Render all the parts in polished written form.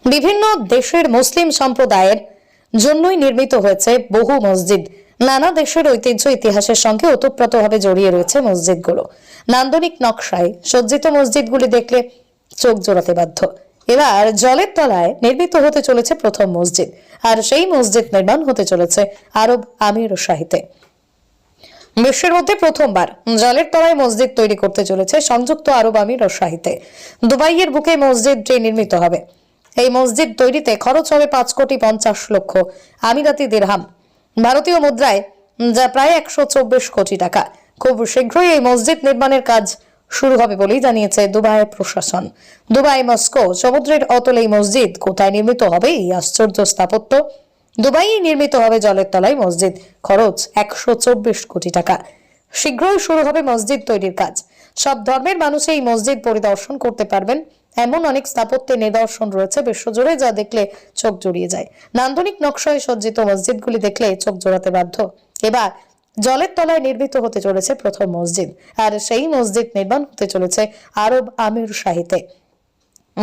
বিভিন্ন দেশের মুসলিম সম্প্রদায়ের জন্যই নির্মিত হয়েছে বহু মসজিদ। নানা দেশের ঐতিহ্য ইতিহাসের সঙ্গে ওতপ্রোতভাবে জড়িয়ে রয়েছে মসজিদগুলো। নান্দনিক নকশায় সজ্জিত মসজিদগুলি দেখলে চোখ জোড়াতে বাধ্য। এবার জলের তলায় নির্মিত হতে চলেছে প্রথম মসজিদ, আর সেই মসজিদ নির্মাণ হতে চলেছে আরব আমির শাহিতে। বিশ্বের মধ্যে প্রথমবার জলের তলায় মসজিদ তৈরি করতে চলেছে সংযুক্ত আরব আমির শাহিতে। দুবাইয়ের বুকে মসজিদটি নির্মিত হবে। এই মসজিদ তৈরিতে খরচ হবে 5,50,00,000 আমিরাতি দিরহাম, ভারতীয় মুদ্রায় যা প্রায় 124 কোটি টাকা। খুব শীঘ্রই এই মসজিদ নির্মাণের কাজ শুরু হবে বলেই জানিয়েছে দুবাই প্রশাসন। দুবাই মস্কো সমুদ্রের অতলে এই মসজিদ কোথায় নির্মিত হবে এই আশ্চর্য স্থাপত্য? দুবাইয়ে নির্মিত হবে জলের তলায় মসজিদ, খরচ 124 কোটি টাকা। শীঘ্রই শুরু হবে মসজিদ তৈরির কাজ। সব ধর্মের মানুষ এই মসজিদ পরিদর্শন করতে পারবেন। এমন অনেক স্থাপত্যের নিদর্শন রয়েছে বিশ্বজুড়ে, যা দেখলে চোখ জুড়িয়ে যায়। নান্দনিক নকশায় সজ্জিত মসজিদগুলি দেখলে চোখ জোড়াতে বাধ্য। এবার জলের তলায় নির্মিত হতে চলেছে প্রথম মসজিদ, আর সেই মসজিদ নির্মাণ হতে চলেছে আরব আমির শাহিতে।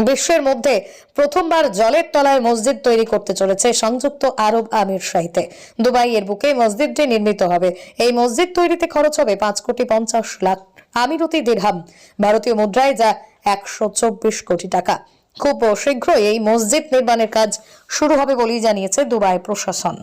বিশ্বের মধ্যে প্রথমবার জলের তলায় মসজিদ তৈরি করতে চলেছে সংযুক্ত আরব আমির শাহিতে। দুবাইয়ের বুকে মসজিদটি নির্মিত হবে। এই মসজিদ তৈরিতে খরচ হবে 5,50,00,000 আমিরাতি দিরহাম, ভারতীয় মুদ্রায় যা 124 কোটি টাকা। খুব শীঘ্রই এই মসজিদ নির্মাণের কাজ শুরু হবে বলেই জানিয়েছে দুবাই প্রশাসন।